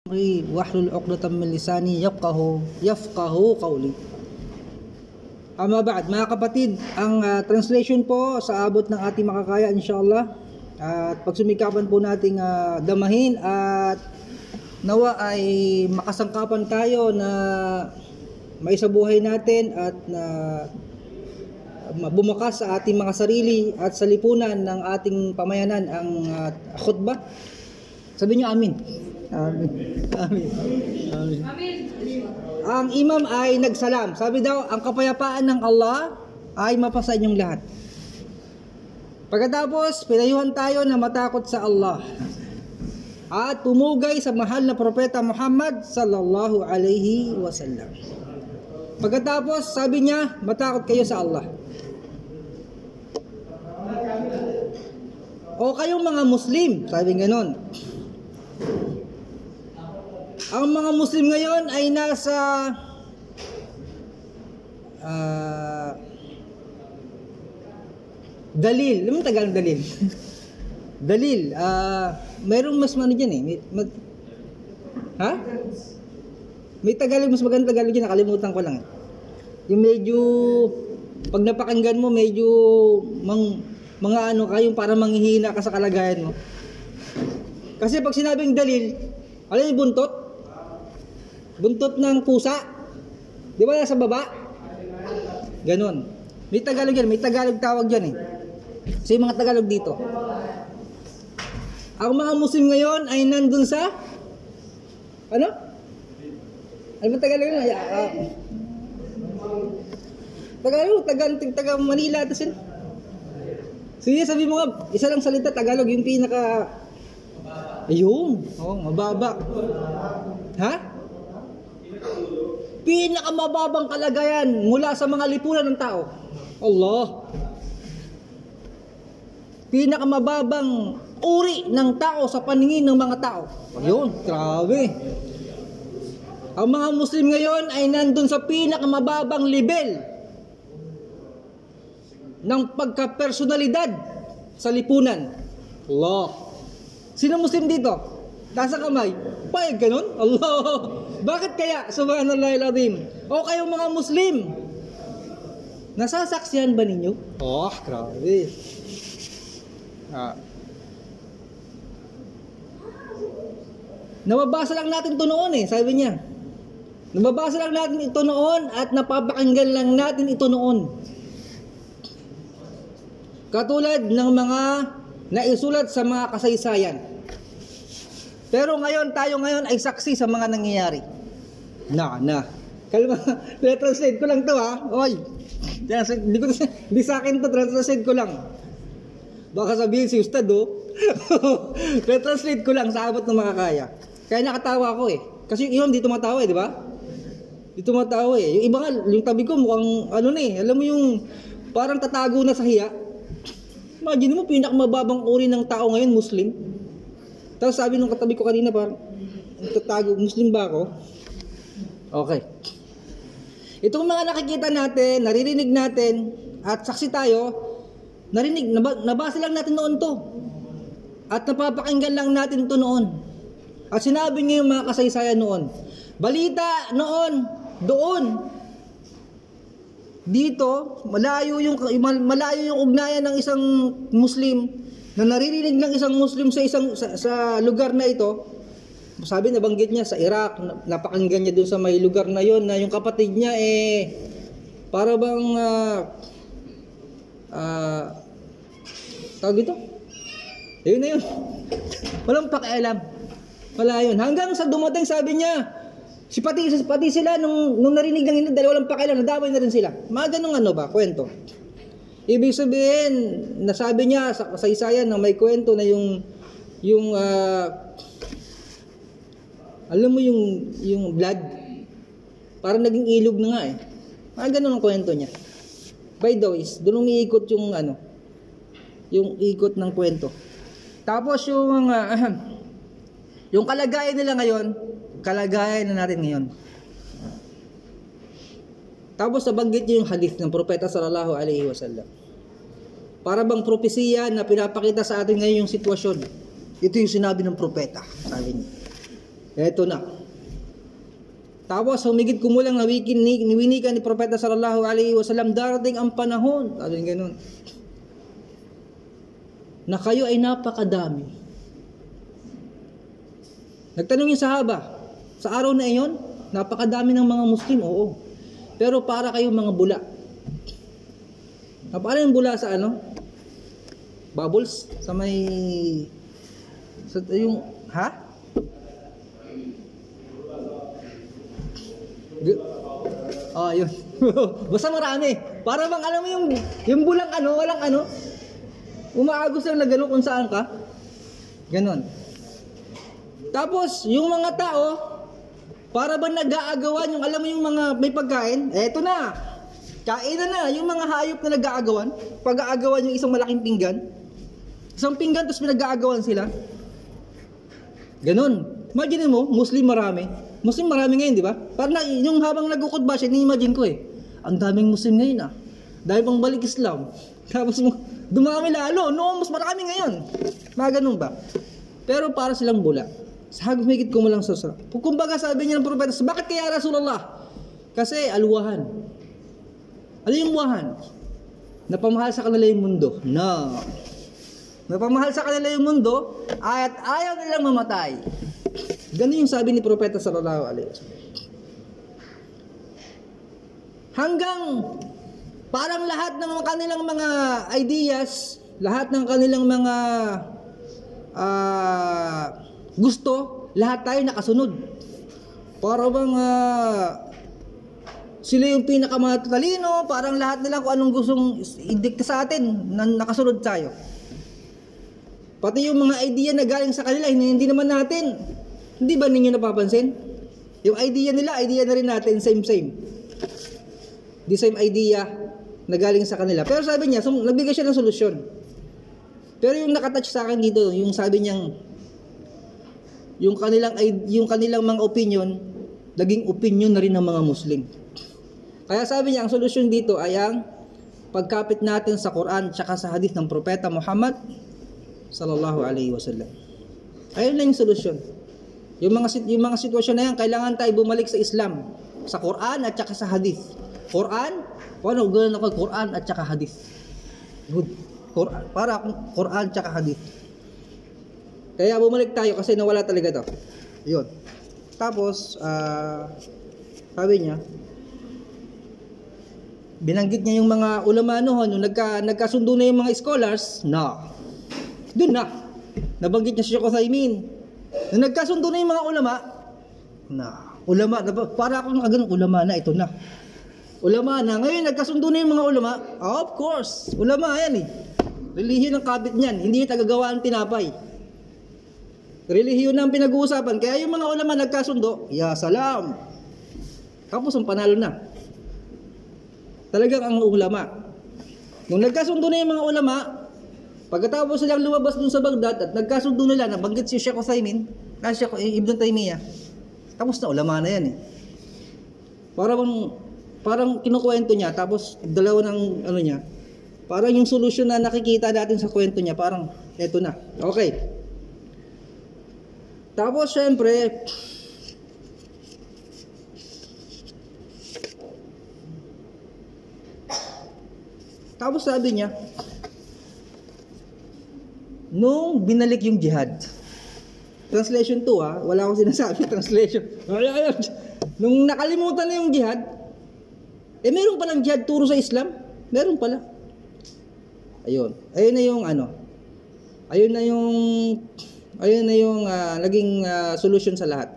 Wahlul 'uqdatam min lisani yafqahu qawli. Ama ba'd, mga kapatid, ang translation po sa abot ng ating makakaya inshallah, at pagsumikapan po nating damahin at nawa ay makasangkapan tayo na maisabuhay natin at na bumakas sa ating mga sarili at sa lipunan ng ating pamayanan ang khutbah. Sabi niyo amin. Amin. Amin. Amin. Ang imam ay nagsalam. Sabi daw, ang kapayapaan ng Allah ay mapasa inyong lahat. Pagkatapos, pinayuhan tayo na matakot sa Allah at pumugay sa mahal na propeta Muhammad sallallahu alaihi wasallam. Pagkatapos, sabi niya, matakot kayo sa Allah. O kayong mga Muslim, sabi ganon. Ang mga Muslim ngayon ay nasa dalil. Alam mo Tagalog dalil? Dalil. Mayroong mas ano dyan eh. Ha? May Tagalog, mas maganda Tagalog dyan. Nakalimutan ko lang. Yung medyo, pag napakinggan mo, medyo mga ano ka, yung para manghihina ka sa kalagayan mo. Kasi pag sinabing dalil, alam yung buntot? Buntot ng pusa. Di ba nasa baba? Ganon. May Tagalog yan. May Tagalog tawag dyan eh. So yung mga Tagalog dito. Ang mga Muslim ngayon ay nandun sa ano? Ano ba Tagalog yun? Taga Manila. Sige, sabi mo nga, isa lang salita Tagalog, yung pinaka ayun. Oh, mababa. Ha? Pinakamababang kalagayan mula sa mga lipunan ng tao. Allah. Pinakamababang uri ng tao sa paningin ng mga tao. Ayun, grabe. Ang mga Muslim ngayon ay nandun sa pinakamababang level ng pagka-personalidad sa lipunan. Allah. Sino Muslim dito? Nasa kamay. Payag ganun? Allah. Bakit kaya? Subhanallahil azim. O kayong mga Muslim, nasasaksihan ba ninyo? Oh, grabe. Nababasa lang natin ito noon eh, sabi niya. Nababasa lang natin ito noon at napapakinggan lang natin ito noon. Katulad ng mga naisulat sa mga kasaysayan. Pero ngayon, tayo ngayon ay saksi sa mga nangyayari. Kalma, translate ko lang to ha. Oy, hindi sa akin to, translate ko lang. Baka sabihin si Ustad translate ko lang sa abot ng makakaya. Kaya nakatawa ako eh. Kasi yung di tumatawa eh, di ba? Di tumatawa eh. Yung iba nga, yung tabi ko mukhang ano na eh. Alam mo yung parang tatago na sa hiya. Imagine mo, pinakamababang uri ng tao ngayon, Muslim. Tapos sabi nung katabi ko kanina, parang tatago, Muslim ba ako? Okay. Itong mga nakikita natin, naririnig natin, at saksi tayo, nabasa lang natin noon to. At napapakinggan lang natin to noon. At sinabi niya yung mga kasaysayan noon. Balita noon, doon. Dito, malayo yung ugnayan ng isang Muslim na naririnig ng isang Muslim sa lugar na ito. Sabi, nabanggit niya sa Iraq, napakinggan niya doon sa may lugar na yon na yung kapatid niya para bang tawag ito? Yun na yun. Walang pakialam. Wala yun. Hanggang sa dumating, sabi niya, pati sila nung narinig ng hindi dahil walang pakialam, nadamay na rin sila. Mga ganun kwento. Ibig sabihin, nasabi niya sa kasaysayan na may kwento na yung alam mo yung blood, parang naging ilog na nga eh. Mga ganun ang kwento niya. By the way, doon umiikot yung ikot ng kwento. Tapos yung kalagayan nila ngayon, kalagayan na natin ngayon. Tapos nabanggit niya yung hadith ng propeta sallallahu alaihi wasallam. Para bang propesiya na pinapakita sa atin ngayon yung sitwasyon. Ito yung sinabi ng propeta, sabi niya. Eto na. Tapos humigit kumulang na winikan ni Propeta sallallahu alaihi wasallam, darating ang panahon, sabi ganun, na kayo ay napakadami. Nagtanong yung sahaba, sa araw na iyon, napakadami ng mga Muslim, oo. Pero para kayong mga bula. Paano yung bula sa ano? Bubbles? Sa may... Sa yung... Ha? Yun. Basta marami. Para bang alam mo yung bulang ano, walang ano. Umaagos lang na gano'n kung saan ka. Ganon. Tapos, yung mga tao, para bang nag-aagawan, yung alam mo yung mga may pagkain, eto na. Kainan na, yung mga hayop na nag-aagawan, pag-aagawan yung isang malaking pinggan. Isang pinggan, tapos pinag-aagawan sila. Ganon. Imagine mo, Muslim marami. Muslim marami ngayon, di ba? Parang yung habang nagkukutba siya, ni-imagine ko eh. Ang daming Muslim ngayon ah. Dahil pang balik Islam. Tapos dumami lalo. No, mas marami ngayon. Mga ganun ba? Pero para silang bula. Sa hagmigit ko mo lang sa kumbaga sabi niya ng propeta, bakit kaya Rasulullah? Kasi aluwahan. Ano yung wahan? Napamahal sa kanila yung mundo. No. Napamahal sa kanila yung mundo at ayaw nilang mamatay. Ganun yung sabi ni Propeta sallallahu alaihi wasallam. Hanggang parang lahat ng kanilang mga ideas, lahat ng kanilang mga gusto, lahat tayo nakasunod. Para bang sila yung pinakamatalino, parang lahat nila kung anong gustong idikta sa atin, nakasunod tayo. Pati yung mga idea na galing sa kanila, hindi naman natin. Hindi ba ninyo napapansin? Yung idea nila, idea na rin natin, same. The same idea na galing sa kanila. Pero sabi niya, nagbigay siya ng solusyon. Pero yung nakatouch sa akin dito, yung sabi niyang, yung kanilang mga opinion, naging opinion na rin ng mga Muslim. Kaya sabi niya, ang solusyon dito ay ang pagkapit natin sa Quran tsaka sa hadith ng Propeta Muhammad sallallahu alaihi wasallam. Ayun lang yung solusyon. Yung mga sitwasyon na yan, kailangan tayo bumalik sa Islam, sa Quran at saka sa hadith. Quran, gano'n ako, Quran at saka hadith. Good. Quran, para akong Quran at saka hadith. Kaya bumalik tayo kasi nawala talaga to. Yun. Tapos, sabi niya, binanggit niya yung mga ulama noon, yung nagkasundo na yung mga scholars, doon na. Nabanggit niya si Sheikh Uthaymin. Nung nagkasundo na yung mga ulama, para akong ganun, ulama na, ito na. Ulama na. Ngayon, nagkasundo na yung mga ulama. Of course, ulama yan eh. Relihiyon ang kabit niyan, hindi yung tagagawa ng tinapay. Relihiyon na ang pinag-uusapan. Kaya yung mga ulama nagkasundo, ya salam. Tapos ang panalo na. Talagang ang ulama. Nung nagkasundo na yung mga ulama, pagkatapos silang lumabas dun sa Baghdad at nagkasundo nila, nabanggit si Sheikh Uthaymin, Sheikh Ibn Taymiyyah, tapos na ulama na yan eh. Parang kinukwento niya, tapos dalawa ng ano niya, parang yung solusyon na nakikita natin sa kwento niya, parang eto na. Okay. Tapos syempre, tapos sabi niya, nung binalik yung jihad, translation 2 wala akong sinasabi, translation. Nung nakalimutan na yung jihad, meron palang jihad turo sa Islam? Meron pala. Ayun na yung ano, ayun na yung naging solution sa lahat.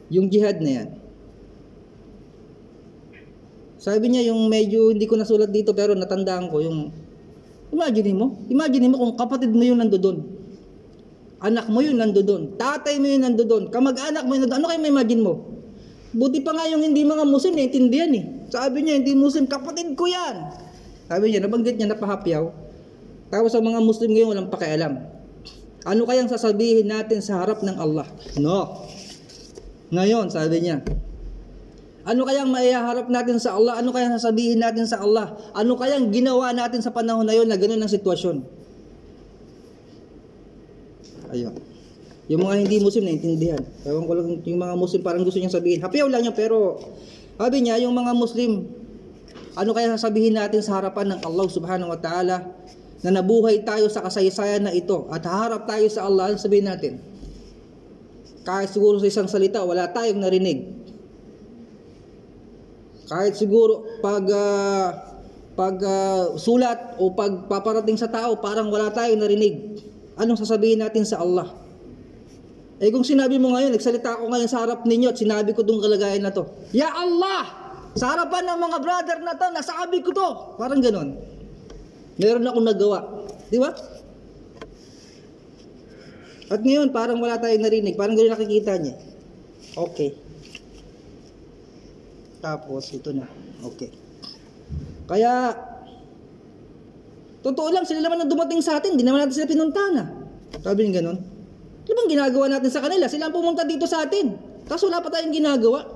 Yung jihad na yan. Sabi niya yung medyo hindi ko nasulat dito pero natandaan ko yung imagine mo kung kapatid mo yung nandoon. Anak mo yung nandoon. Tatay mo yung nandoon. Kamag-anak mo yung nandoon. Ano kayo ma-imagine mo? Buti pa nga yung hindi mga Muslim naiintindihan eh. Sabi niya hindi Muslim, kapatid ko yan. Sabi niya, nabanggit niya napahapyaw. Tapos ang mga Muslim ngayon walang pakialam. Ano kayang sasabihin natin sa harap ng Allah? No. Ngayon, sabi niya, ano kayang maiharap natin sa Allah? Ano kayang sasabihin natin sa Allah? Ano kayang ginawa natin sa panahon na yun na gano'n ang sitwasyon? Ayun. Yung mga hindi Muslim naintindihan. Ewan ko lang, yung mga Muslim parang gusto niyang sabihin. Hapiyaw lang niya, pero sabi niya, yung mga Muslim, ano kaya sasabihin natin sa harapan ng Allah subhanahu wa ta'ala na nabuhay tayo sa kasaysayan na ito at haharap tayo sa Allah, ano sabihin natin? Kahit siguro sa isang salita, wala tayong narinig. Kahit siguro pag sulat o pagpaparating sa tao, parang wala tayong narinig. Anong sasabihin natin sa Allah? Eh kung sinabi mo ngayon, nagsalita ako ngayon sa harap ninyo at sinabi ko itong kalagayan na to, Ya Allah! Sa harapan ng mga brother na to, nasabi ko to. Parang ganon. Meron akong nagawa. Di ba? At ngayon, parang wala tayong narinig. Parang ganon nakikita niya. Okay. Tapos, ito na. Okay. Kaya, totoo lang, sila naman na dumating sa atin. Hindi naman natin sila pinunta na. Sabi niya ganon. Di bang ginagawa natin sa kanila? Sila ang pumunta dito sa atin. Tapos wala pa tayong ginagawa.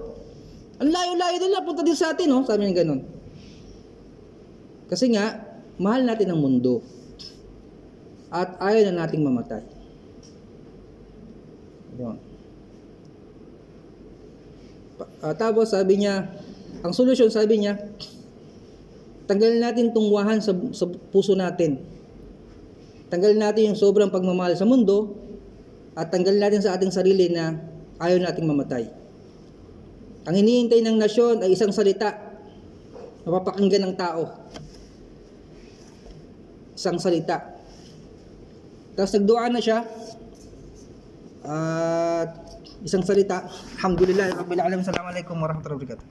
Ang layo-layo nila, punta dito sa atin, no? Sabi niya ganun. Kasi nga, mahal natin ang mundo. At ayaw na nating mamatay. Yun. Tapos sabi niya, ang solusyon sabi niya, tanggalin natin tungwahan sa puso natin. Tanggalin natin yung sobrang pagmamahal sa mundo at tanggalin natin sa ating sarili na ayaw nating mamatay. Ang hinihintay ng nasyon ay isang salita na mapapakinggan ng tao. Isang salita. Tapos nagdua na siya at isang salita. Alhamdulillah, Rabbil Alamin. Assalamualaikum warahmatullahi wabarakatuh.